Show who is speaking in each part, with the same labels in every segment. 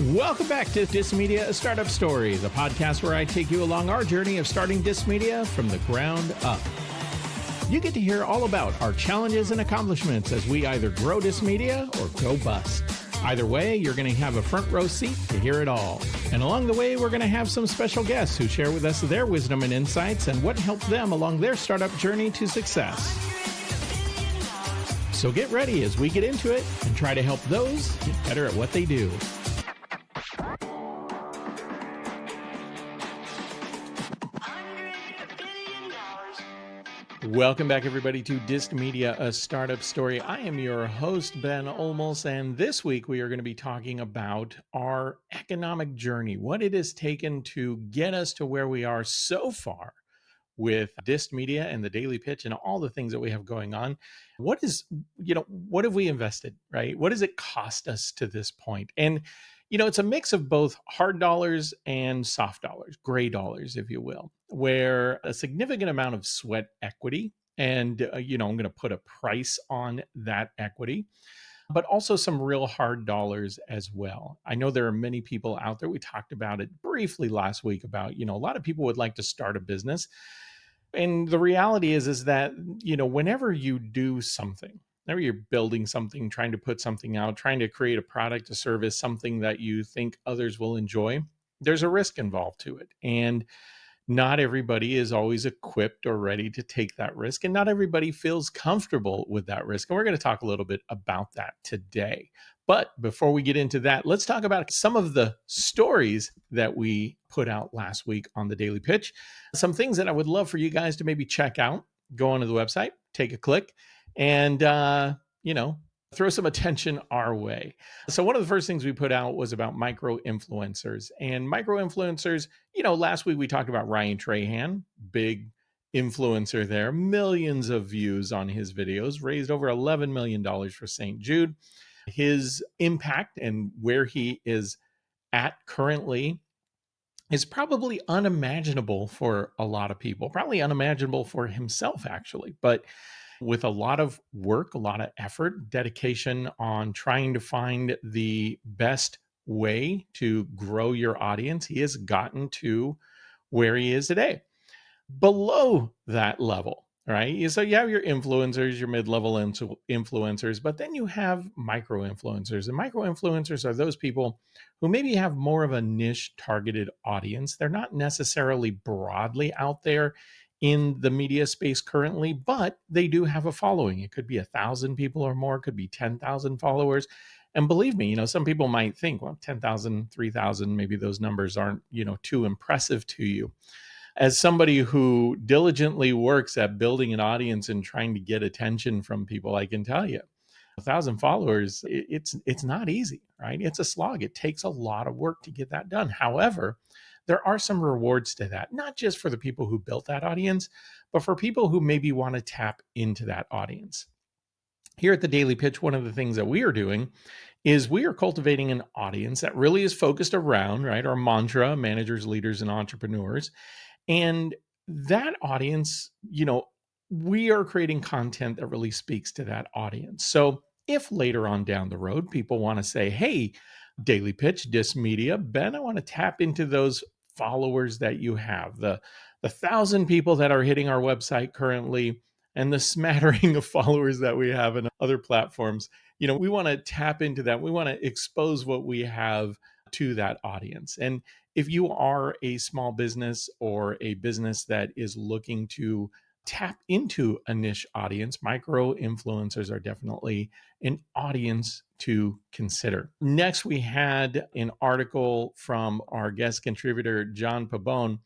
Speaker 1: Welcome back to DissedMedia, a startup story, the podcast where I take you along our journey of starting DissedMedia from the ground up. You get to hear all about our challenges and accomplishments as we either grow DissedMedia or go bust. Either way, you're going to have a front row seat to hear it all. And along the way, we're going to have some special guests who share with us their wisdom and insights and what helped them along their startup journey to success. So get ready as we get into it and try to help those get better at what they do. Welcome back, everybody, to DissedMedia, a startup story. I am your host, Ben Olmos, and this week we are going to be talking about our economic journey, what it has taken to get us to where we are so far with DissedMedia and the Daily Pitch and all the things that we have going on. What have we invested, right? What does it cost us to this point? And it's a mix of both hard dollars and soft dollars, gray dollars, if you will, where a significant amount of sweat equity, and I'm going to put a price on that equity, but also some real hard dollars as well. I know there are many people out there. We talked about it briefly last week about, a lot of people would like to start a business. And the reality is that, whenever you do something, whenever you're building something, trying to put something out, trying to create a product, a service, something that you think others will enjoy, there's a risk involved to it. And not everybody is always equipped or ready to take that risk. And not everybody feels comfortable with that risk. And we're going to talk a little bit about that today. But before we get into that, let's talk about some of the stories that we put out last week on the Daily Pitch. Some things that I would love for you guys to maybe check out. Go onto the website, take a click, and, throw some attention our way. So one of the first things we put out was about micro influencers. And micro influencers, last week we talked about Ryan Trahan, big influencer there, millions of views on his videos, raised over $11 million for St. Jude. His impact and where he is at currently is probably unimaginable for a lot of people, probably unimaginable for himself, actually. But with a lot of work, a lot of effort, dedication on trying to find the best way to grow your audience, he has gotten to where he is today. Below that level, right? So you have your influencers, your mid-level influencers, but then you have micro influencers. And micro influencers are those people who maybe have more of a niche targeted audience. They're not necessarily broadly out there in the media space currently, but they do have a following. It could be 1,000 people or more, it could be 10,000 followers. And believe me, some people might think, well, 10,000, 3,000, maybe those numbers aren't, too impressive to you. As somebody who diligently works at building an audience and trying to get attention from people, I can tell you, 1,000 followers, it's not easy, right? It's a slog. It takes a lot of work to get that done. However, there are some rewards to that, not just for the people who built that audience, but for people who maybe want to tap into that audience. Here at the Daily Pitch, one of the things that we are doing is we are cultivating an audience that really is focused around, right, our mantra, managers, leaders, and entrepreneurs. And that audience, we are creating content that really speaks to that audience. So if later on down the road, people want to say, hey, Daily Pitch, DissedMedia, Ben, I want to tap into those followers that you have, the 1,000 people that are hitting our website currently, and the smattering of followers that we have in other platforms. We want to tap into that. We want to expose what we have to that audience. And if you are a small business or a business that is looking to tap into a niche audience, micro influencers are definitely an audience to consider. Next, we had an article from our guest contributor, John Pabon.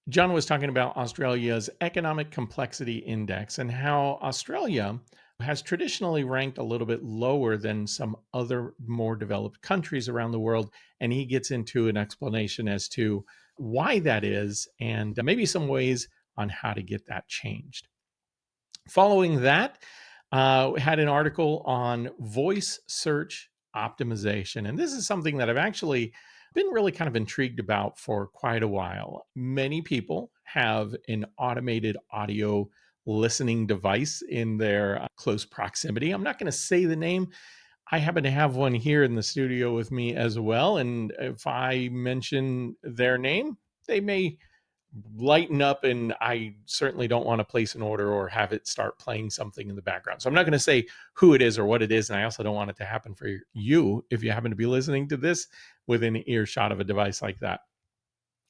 Speaker 1: John was talking about Australia's Economic Complexity Index and how Australia has traditionally ranked a little bit lower than some other more developed countries around the world. And he gets into an explanation as to why that is and maybe some ways on how to get that changed. Following that, we had an article on voice search optimization. And this is something that I've actually been really kind of intrigued about for quite a while. Many people have an automated audio listening device in their close proximity. I'm not going to say the name. I happen to have one here in the studio with me as well. And if I mention their name, they may lighten up, and I certainly don't want to place an order or have it start playing something in the background. So I'm not going to say who it is or what it is, and I also don't want it to happen for you if you happen to be listening to this within earshot of a device like that.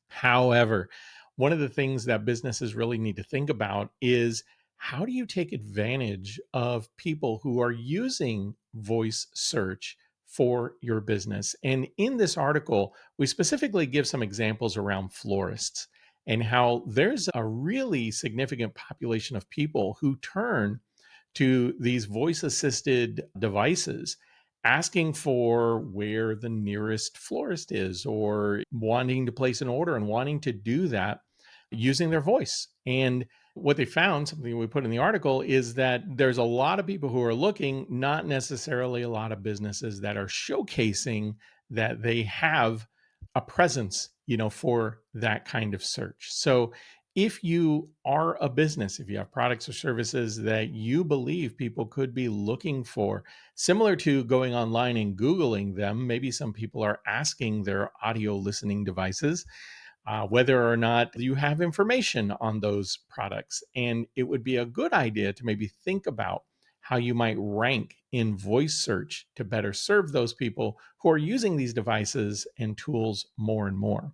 Speaker 1: However, one of the things that businesses really need to think about is, how do you take advantage of people who are using voice search for your business? And in this article, we specifically give some examples around florists and how there's a really significant population of people who turn to these voice assisted devices asking for where the nearest florist is, or wanting to place an order and wanting to do that using their voice. And what they found, something we put in the article, is that there's a lot of people who are looking, not necessarily a lot of businesses that are showcasing that they have a presence, for that kind of search. So if you are a business, if you have products or services that you believe people could be looking for, similar to going online and Googling them, maybe some people are asking their audio listening devices whether or not you have information on those products. And it would be a good idea to maybe think about how you might rank in voice search to better serve those people who are using these devices and tools more and more.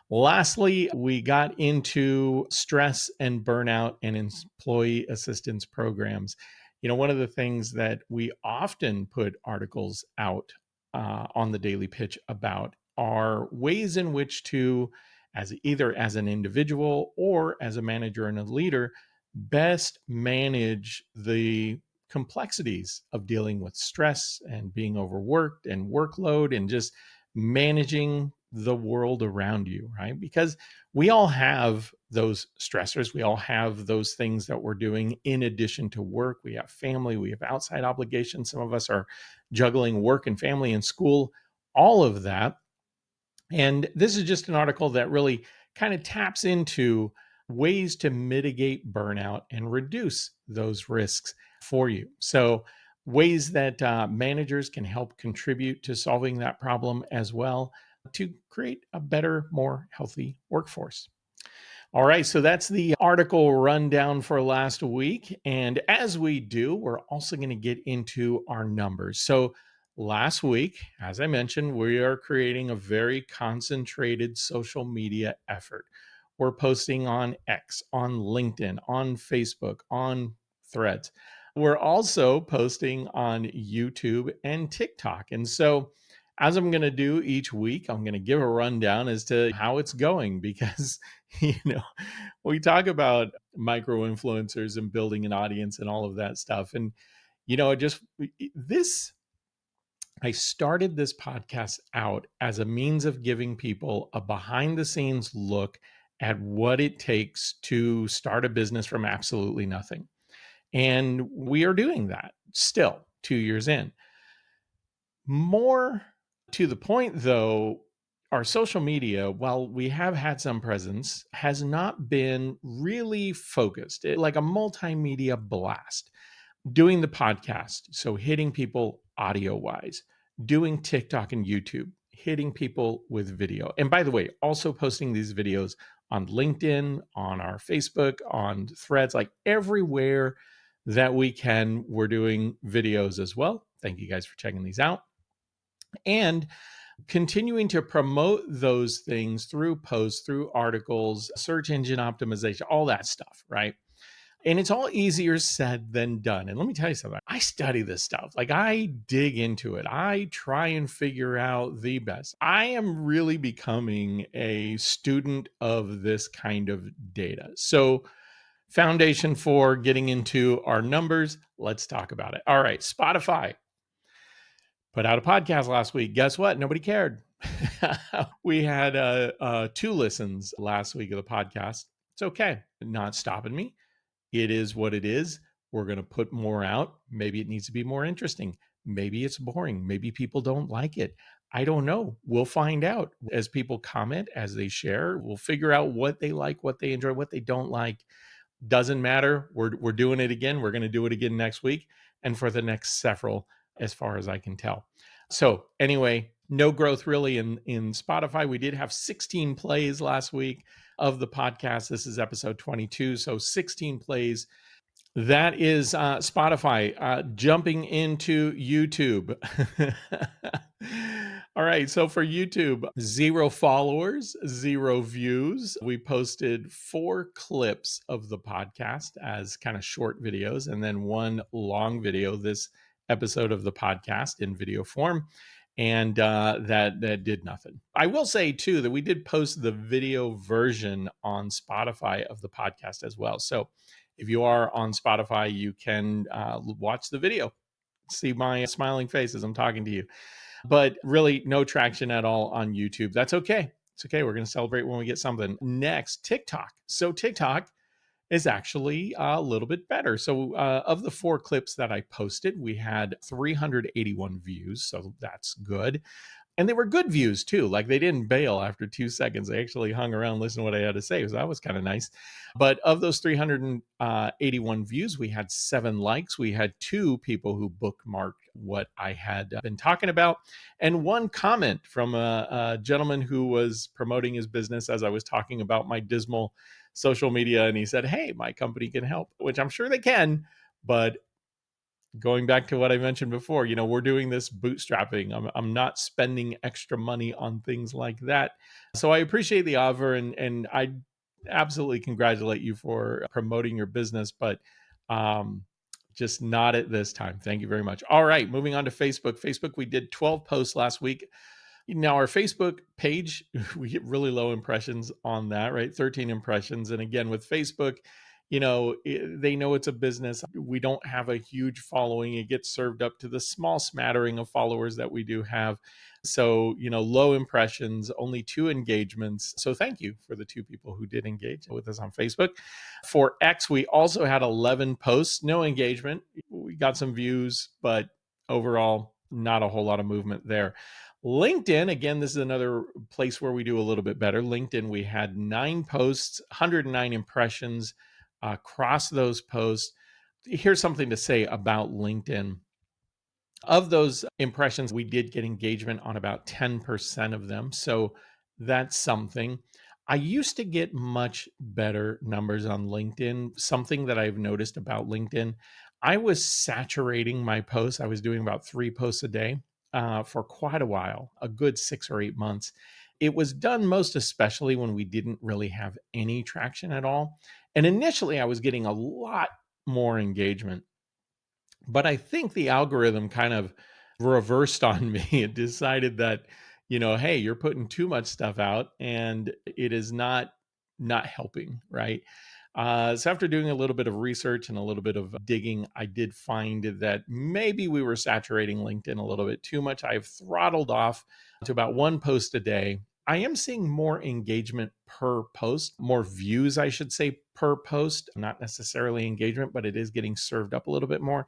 Speaker 1: Lastly, we got into stress and burnout and employee assistance programs. One of the things that we often put articles out on the Daily Pitch about are ways in which to, as either as an individual or as a manager and a leader, best manage the complexities of dealing with stress and being overworked and workload and just managing the world around you, right? Because we all have those stressors. We all have those things that we're doing in addition to work. We have family, we have outside obligations. Some of us are juggling work and family and school, all of that. And this is just an article that really kind of taps into ways to mitigate burnout and reduce those risks for you. So, ways that managers can help contribute to solving that problem as well to create a better, more healthy workforce. All right, so that's the article rundown for last week. And as we do, we're also going to get into our numbers. So, last week, as I mentioned, we are creating a very concentrated social media effort. We're posting on X, on LinkedIn, on Facebook, on Threads. We're also posting on YouTube and TikTok. And so, as I'm going to do each week, I'm going to give a rundown as to how it's going because you know, we talk about micro influencers and building an audience and all of that stuff. And, just this, I started this podcast out as a means of giving people a behind the scenes look at what it takes to start a business from absolutely nothing. And we are doing that still 2 years in. More to the point, though, our social media, while we have had some presence, has not been really focused. Like a multimedia blast. Doing the podcast, so hitting people audio wise, doing TikTok and YouTube, hitting people with video. And by the way, also posting these videos on LinkedIn, on our Facebook, on Threads, like everywhere that we can, we're doing videos as well. Thank you guys for checking these out. And continuing to promote those things through posts, through articles, search engine optimization, all that stuff, right? And it's all easier said than done. And let me tell you something, I study this stuff. Like I dig into it. I try and figure out the best. I am really becoming a student of this kind of data. So, foundation for getting into our numbers, let's talk about it. All right, Spotify put out a podcast last week. Guess what? Nobody cared. We had 2 listens last week of the podcast. It's okay. Not stopping me. It is what it is. We're going to put more out. Maybe it needs to be more interesting. Maybe it's boring. Maybe people don't like it. I don't know. We'll find out as people comment, as they share. We'll figure out what they like, what they enjoy, what they don't like. Doesn't matter. We're doing it again. We're going to do it again next week and for the next several as far as I can tell. So anyway, no growth really in Spotify. We did have 16 plays last week of the podcast. This is episode 22, so 16 plays. That is Spotify. Jumping into YouTube. All right. So for YouTube, 0 followers, 0 views. We posted 4 clips of the podcast as kind of short videos, and then 1 long video, this episode of the podcast in video form. And that did nothing. I will say, too, that we did post the video version on Spotify of the podcast as well. So if you are on Spotify, you can watch the video, see my smiling face as I'm talking to you. But really, no traction at all on YouTube. That's okay. It's okay. We're going to celebrate when we get something. Next, TikTok. So TikTok is actually a little bit better. So of the 4 clips that I posted, we had 381 views. So that's good. And they were good views too. Like they didn't bail after 2 seconds. They actually hung around, listened to what I had to say. So that was kind of nice. But of those 381 views, we had 7 likes. We had 2 people who bookmarked what I had been talking about, and 1 comment from a gentleman who was promoting his business as I was talking about my dismal social media. And he said, "Hey, my company can help," which I'm sure they can. But going back to what I mentioned before, we're doing this bootstrapping. I'm not spending extra money on things like that. So I appreciate the offer, and I absolutely congratulate you for promoting your business, but um, just not at this time. Thank you very much. All right, moving on to Facebook. Facebook, we did 12 posts last week. Now, our Facebook page, we get really low impressions on that, right? 13 impressions. And again, with Facebook, they know it's a business. We don't have a huge following. It gets served up to the small smattering of followers that we do have. So, low impressions, only 2 engagements. So, thank you for the 2 people who did engage with us on Facebook. For X, we also had 11 posts, no engagement. We got some views, but overall, not a whole lot of movement there. LinkedIn, again, this is another place where we do a little bit better. LinkedIn, we had 9 posts, 109 impressions across those posts. Here's something to say about LinkedIn. Of those impressions, we did get engagement on about 10% of them. So that's something. I used to get much better numbers on LinkedIn. Something that I've noticed about LinkedIn, I was saturating my posts. I was doing about 3 posts a day for quite a while, a good 6 or 8 months. It was done most especially when we didn't really have any traction at all. And initially, I was getting a lot more engagement. But I think the algorithm kind of reversed on me. It decided that, hey, you're putting too much stuff out and it is not helping, right? So after doing a little bit of research and a little bit of digging, I did find that maybe we were saturating LinkedIn a little bit too much. I've throttled off to about 1 post a day. I am seeing more engagement per post, more views, I should say, per post, not necessarily engagement, but it is getting served up a little bit more.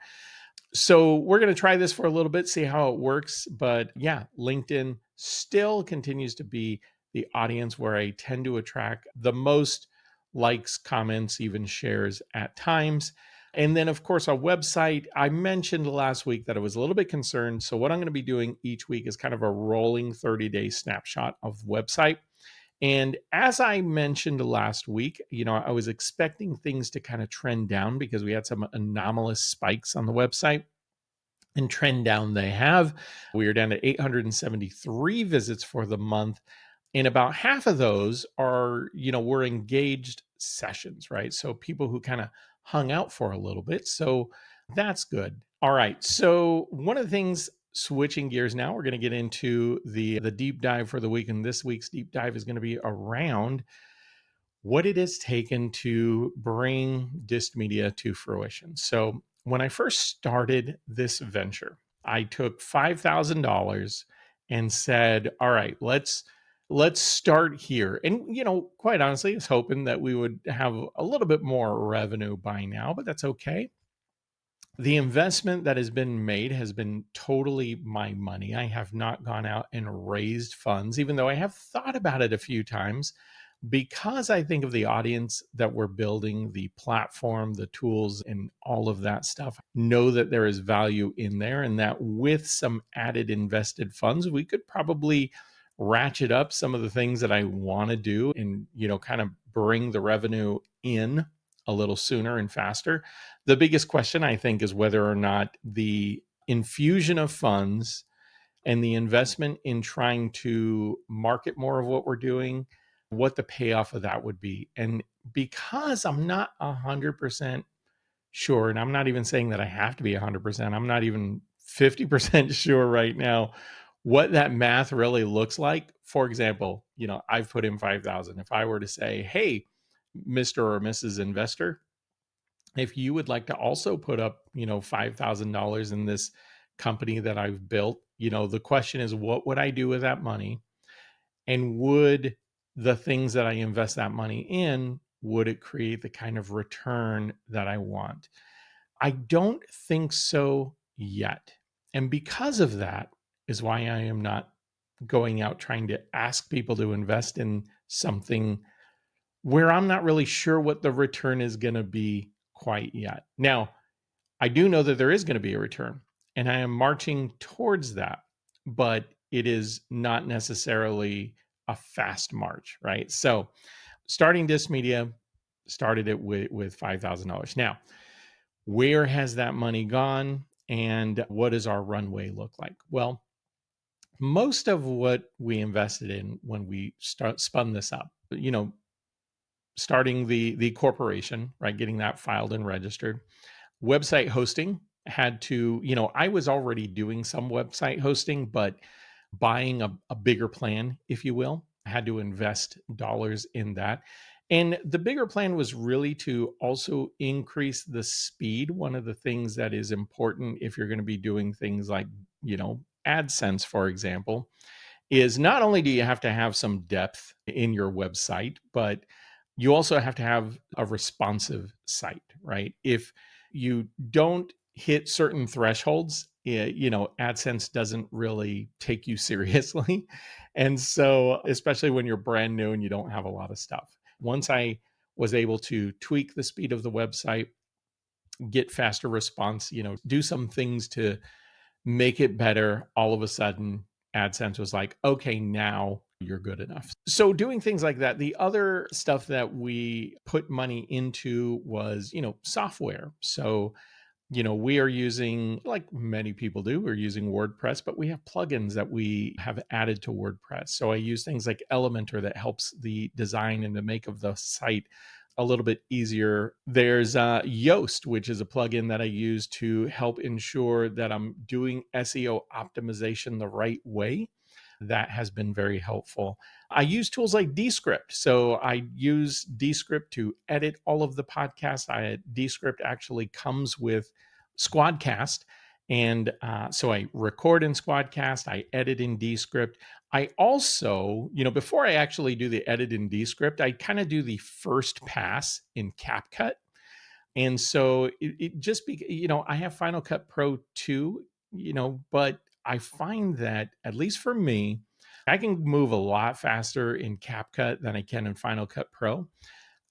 Speaker 1: So we're going to try this for a little bit, see how it works. But yeah, LinkedIn still continues to be the audience where I tend to attract the most likes, comments, even shares at times. And then, of course, our website. I mentioned last week that I was a little bit concerned. So what I'm going to be doing each week is kind of a rolling 30-day snapshot of the website. And as I mentioned last week, I was expecting things to kind of trend down because we had some anomalous spikes on the website. And trend down they have. We are down to 873 visits for the month. And about half of those are, were engaged sessions, right? So people who kind of hung out for a little bit. So that's good. All right. So one of the things, switching gears now, we're going to get into the deep dive for the week. And this week's deep dive is going to be around what it has taken to bring DissedMedia to fruition. So when I first started this venture, I took $5,000 and said, all right, let's start here. And quite honestly, I was hoping that we would have a little bit more revenue by now, but that's okay. The investment that has been made has been totally my money. I have not gone out and raised funds, even though I have thought about it a few times. because I think of the audience that we're building, the platform, the tools, and all of that stuff, know that there is value in there, and that with some added invested funds, we could probably ratchet up some of the things that I want to do and, kind of bring the revenue in a little sooner and faster. The biggest question, I think, is whether or not the infusion of funds and the investment in trying to market more of what we're doing, what the payoff of that would be. And because I'm not 100% sure, and I'm not even saying that I have to be 100%, I'm not even 50% sure right now what that math really looks like. For example, I've put in 5,000. If I were to say, hey, Mr. or Mrs. Investor, if you would like to also put up, $5,000 in this company that I've built, the question is, what would I do with that money? And would the things that I invest that money in, would it create the kind of return that I want? I don't think so yet. And because of that is why I am not going out trying to ask people to invest in something where I'm not really sure what the return is going to be quite yet. Now, I do know that there is going to be a return, and I am marching towards that, but it is not necessarily a fast march, right? So, starting this media, started it with $5,000. Now, where has that money gone, and what does our runway look like? Well, most of what we invested in when we spun this up, starting the corporation, right, getting that filed and registered, website hosting had to, I was already doing some website hosting, but buying a bigger plan, if you will, I had to invest dollars in that. And the bigger plan was really to also increase the speed. One of the things that is important if you're going to be doing things like, AdSense, for example, is not only do you have to have some depth in your website, but you also have to have a responsive site, right? If you don't hit certain thresholds, AdSense doesn't really take you seriously. And so, especially when you're brand new and you don't have a lot of stuff. Once I was able to tweak the speed of the website, get faster response, do some things to make it better, all of a sudden AdSense was like, okay, now you're good enough. So doing things like that. The other stuff that we put money into was, software. So, we are using, like many people do, we're using WordPress, but we have plugins that we have added to WordPress. So I use things like Elementor that helps the design and the make of the site a little bit easier. There's Yoast, which is a plugin that I use to help ensure that I'm doing SEO optimization the right way. That has been very helpful. I use tools like Descript. So I use Descript to edit all of the podcasts. Descript actually comes with Squadcast. And so I record in Squadcast, I edit in Descript. I also, before I actually do the edit in Descript, I kind of do the first pass in CapCut. And so it just be, I have Final Cut Pro 2, but I find that, at least for me, I can move a lot faster in CapCut than I can in Final Cut Pro.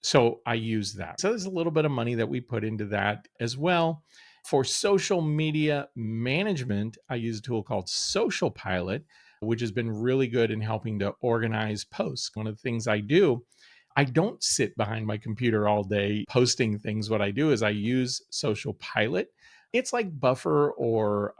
Speaker 1: So I use that. So there's a little bit of money that we put into that as well. For social media management, I use a tool called Social Pilot, which has been really good in helping to organize posts. One of the things I do, I don't sit behind my computer all day posting things. What I do is I use Social Pilot. It's like Buffer or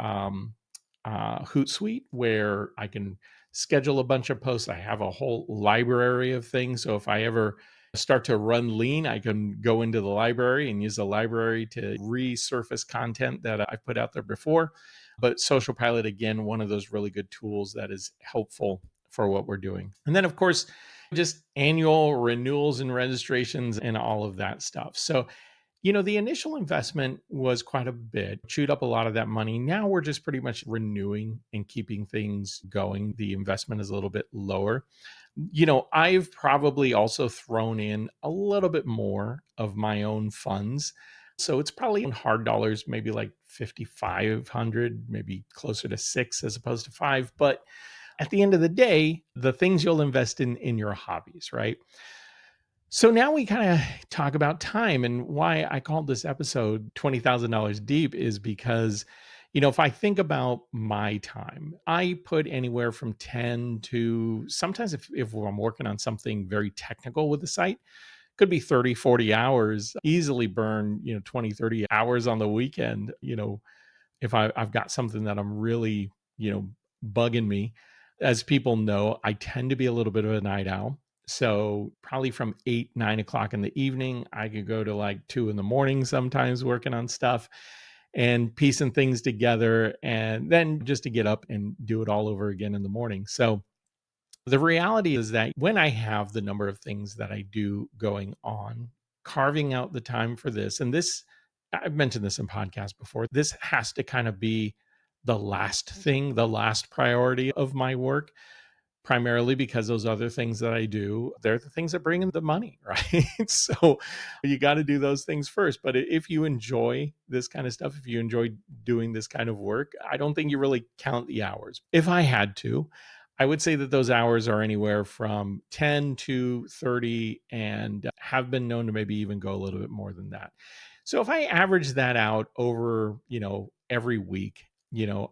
Speaker 1: Hootsuite, where I can schedule a bunch of posts. I have a whole library of things. So if I ever start to run lean, I can go into the library and use the library to resurface content that I've put out there before. But Social Pilot, again, one of those really good tools that is helpful for what we're doing. And then, of course, just annual renewals and registrations and all of that stuff. So, the initial investment was quite a bit, chewed up a lot of that money. Now we're just pretty much renewing and keeping things going. The investment is a little bit lower. I've probably also thrown in a little bit more of my own funds. So it's probably in hard dollars, maybe like 5,500, maybe closer to 6 as opposed to 5. But at the end of the day, the things you'll invest in your hobbies, right? So now we kind of talk about time, and why I called this episode $20,000 Deep is because, if I think about my time, I put anywhere from 10 to sometimes if I'm working on something very technical with the site, could be 30, 40 hours, easily burn, 20, 30 hours on the weekend, if I've got something that I'm really, bugging me. As people know, I tend to be a little bit of a night owl. So probably from 8, 9 o'clock in the evening, I could go to like 2 in the morning sometimes working on stuff and piecing things together. And then just to get up and do it all over again in the morning. So the reality is that when I have the number of things that I do going on, carving out the time for this, and this, I've mentioned this in podcasts before, this has to kind of be the last thing, the last priority of my work, primarily because those other things that I do, they're the things that bring in the money, right? So you got to do those things first. But if you enjoy this kind of stuff, if you enjoy doing this kind of work, I don't think you really count the hours. If I had to, I would say that those hours are anywhere from 10 to 30 and have been known to maybe even go a little bit more than that. So if I average that out over, every week,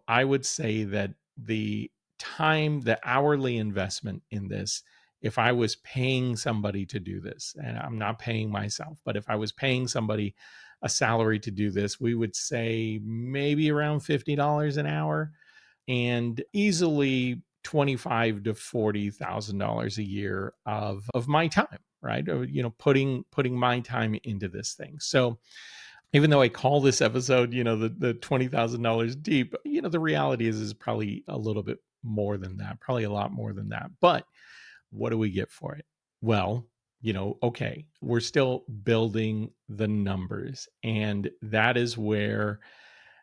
Speaker 1: I would say that the time, the hourly investment in this, if I was paying somebody to do this, and I'm not paying myself, but if I was paying somebody a salary to do this, we would say maybe around $50 an hour and easily 25 to $40,000 a year of my time, right? Or, putting my time into this thing. So even though I call this episode, the $20,000 deep, the reality is probably a little bit more than that, probably a lot more than that. But what do we get for it? Well, okay, we're still building the numbers, and that is where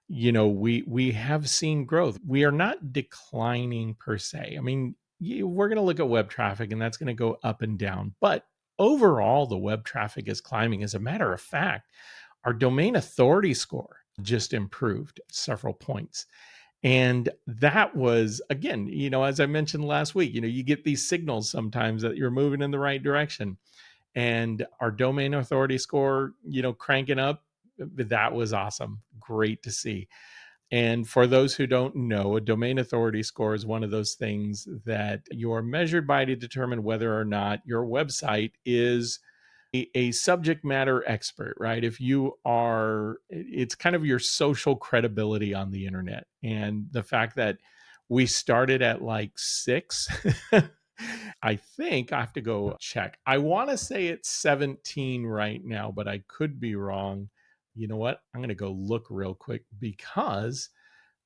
Speaker 1: we have seen growth. We are not declining per se. I mean, we're going to look at web traffic, and that's going to go up and down, but overall the web traffic is climbing. As a matter of fact, our domain authority score just improved several points. And that was, again, as I mentioned last week, you get these signals sometimes that you're moving in the right direction. And our domain authority score, cranking up, that was awesome. Great to see. And for those who don't know, a domain authority score is one of those things that you are measured by to determine whether or not your website is a subject matter expert, right? If you are, it's kind of your social credibility on the internet. And the fact that we started at like 6, I think I have to go check. I want to say it's 17 right now, but I could be wrong. You know what? I'm going to go look real quick because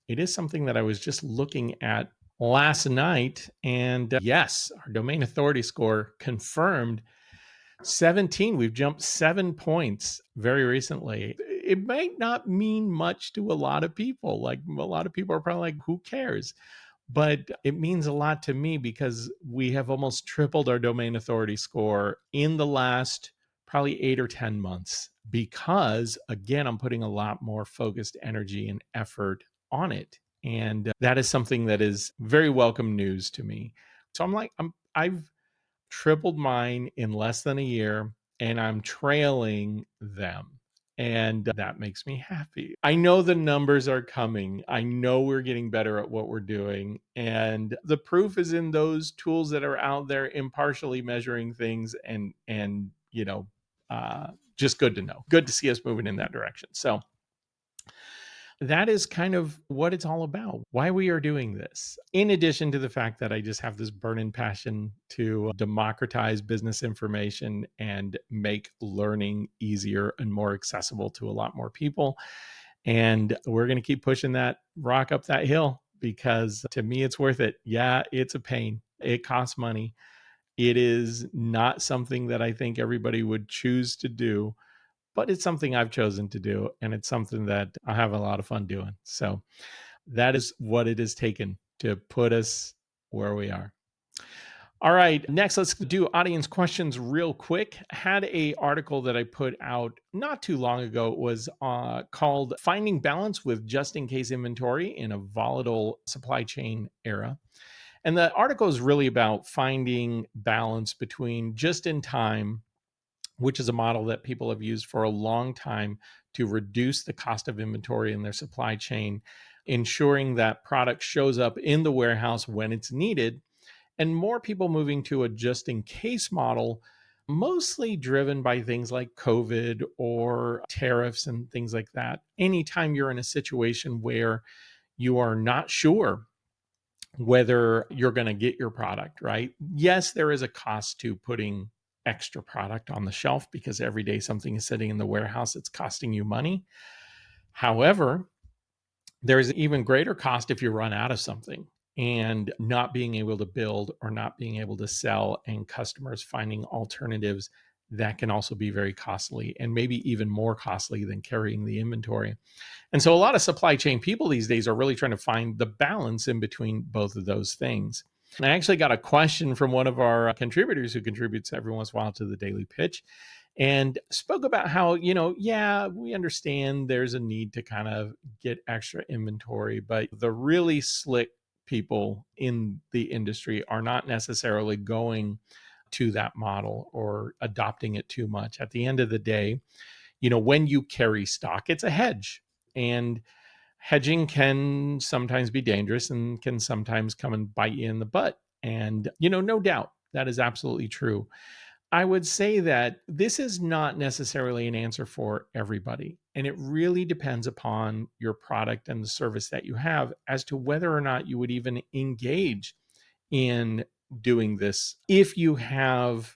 Speaker 1: it is something that I was just looking at last night. And yes, our domain authority score confirmed 17. We've jumped 7 points very recently. It might not mean much to a lot of people. Like a lot of people are probably like, who cares? But it means a lot to me because we have almost tripled our domain authority score in the last probably 8 or 10 months. Because again, I'm putting a lot more focused energy and effort on it. And that is something that is very welcome news to me. So I've tripled mine in less than a year, and I'm trailing them. And that makes me happy. I know the numbers are coming. I know we're getting better at what we're doing. And the proof is in those tools that are out there impartially measuring things and just good to know. Good to see us moving in that direction. So that is kind of what it's all about, why we are doing this. In addition to the fact that I just have this burning passion to democratize business information and make learning easier and more accessible to a lot more people. And we're going to keep pushing that rock up that hill because to me, it's worth it. Yeah, it's a pain. It costs money. It is not something that I think everybody would choose to do, but it's something I've chosen to do. And it's something that I have a lot of fun doing. So that is what it has taken to put us where we are. All right, next let's do audience questions real quick. Had a article that I put out not too long ago. It was called Finding Balance with Just in Case Inventory in a Volatile Supply Chain Era. And the article is really about finding balance between just in time which is a model that people have used for a long time to reduce the cost of inventory in their supply chain, ensuring that product shows up in the warehouse when it's needed, and more people moving to a just in case model, mostly driven by things like COVID or tariffs and things like that. Anytime you're in a situation where you are not sure whether you're going to get your product, right? Yes, there is a cost to putting extra product on the shelf because every day something is sitting in the warehouse, it's costing you money. However, there's an even greater cost if you run out of something and not being able to build or not being able to sell, and customers finding alternatives that can also be very costly and maybe even more costly than carrying the inventory. And so a lot of supply chain people these days are really trying to find the balance in between both of those things. And I actually got a question from one of our contributors who contributes every once in a while to the Daily Pitch and spoke about how, yeah, we understand there's a need to kind of get extra inventory, but the really slick people in the industry are not necessarily going to that model or adopting it too much. At the end of the day, when you carry stock, it's a hedge. And hedging can sometimes be dangerous and can sometimes come and bite you in the butt. And, no doubt that is absolutely true. I would say that this is not necessarily an answer for everybody. And it really depends upon your product and the service that you have as to whether or not you would even engage in doing this. If you have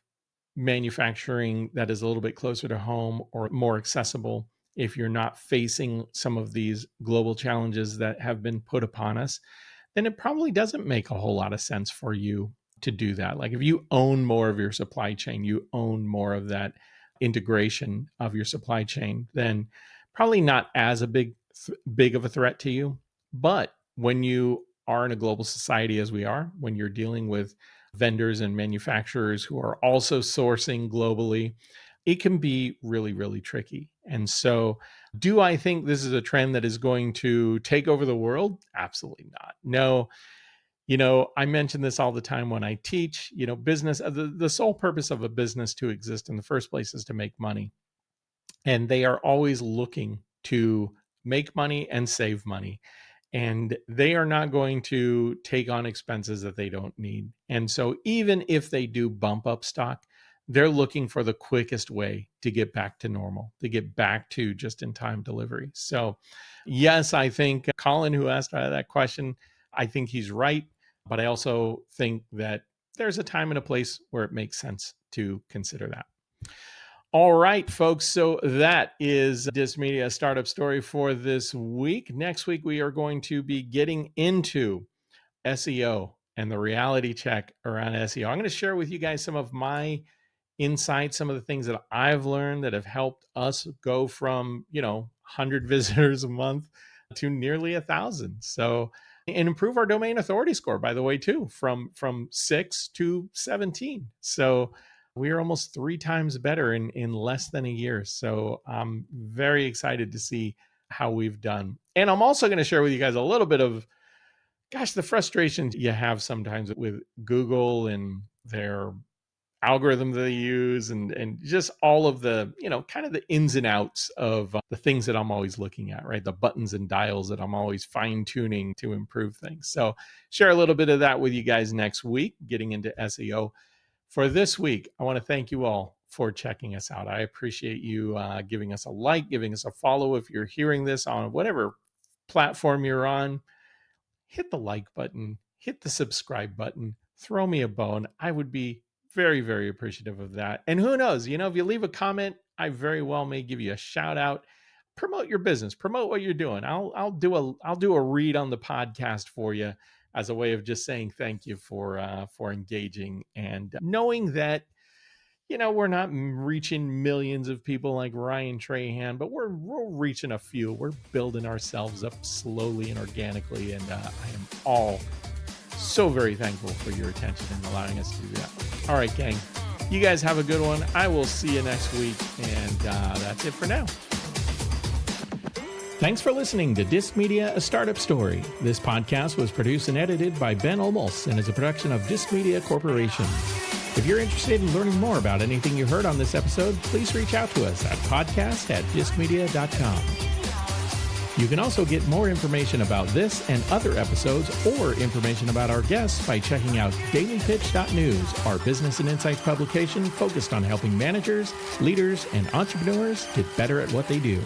Speaker 1: manufacturing that is a little bit closer to home or more accessible, if you're not facing some of these global challenges that have been put upon us, then it probably doesn't make a whole lot of sense for you to do that. Like if you own more of your supply chain, you own more of that integration of your supply chain, then probably not as a big of a threat to you. But when you are in a global society as we are, when you're dealing with vendors and manufacturers who are also sourcing globally, it can be really, really tricky. And so, do I think this is a trend that is going to take over the world? Absolutely not. No. I mention this all the time when I teach, business, the sole purpose of a business to exist in the first place is to make money. And they are always looking to make money and save money. And they are not going to take on expenses that they don't need. And so even if they do bump up stock, they're looking for the quickest way to get back to normal, to get back to just in time delivery. So, yes, I think Colin, who asked that question, I think he's right. But I also think that there's a time and a place where it makes sense to consider that. All right, folks. So that is DissedMedia Startup Story for this week. Next week, we are going to be getting into SEO and the reality check around SEO. I'm going to share with you guys some of my insights, some of the things that I've learned that have helped us go from, 100 visitors a month to nearly 1,000. So, and improve our domain authority score, by the way, too, from 6 to 17. So we are almost 3 times better in less than a year. So I'm very excited to see how we've done. And I'm also going to share with you guys a little bit of, the frustrations you have sometimes with Google and their algorithm that they use and just all of the, kind of the ins and outs of the things that I'm always looking at, right? The buttons and dials that I'm always fine tuning to improve things. So share a little bit of that with you guys next week, getting into SEO. For this week, I want to thank you all for checking us out. I appreciate you giving us a like, giving us a follow. If you're hearing this on whatever platform you're on, hit the like button, hit the subscribe button, throw me a bone. I would be very, very appreciative of that. And who knows, if you leave a comment, I very well may give you a shout out. Promote your business, promote what you're doing. I'll do a read on the podcast for you as a way of just saying thank you for engaging and knowing that we're not reaching millions of people like Ryan Trahan, but we're reaching a few. We're building ourselves up slowly and organically, and I am all so very thankful for your attention and allowing us to do that. All right, gang, you guys have a good one. I will see you next week, and that's it for now. Thanks for listening to DissedMedia, A Startup Story. This podcast was produced and edited by Ben Olmos and is a production of DissedMedia Corporation. If you're interested in learning more about anything you heard on this episode, please reach out to us at podcast@DissedMedia.com. You can also get more information about this and other episodes or information about our guests by checking out dailypitch.news, our business and insights publication focused on helping managers, leaders, and entrepreneurs get better at what they do.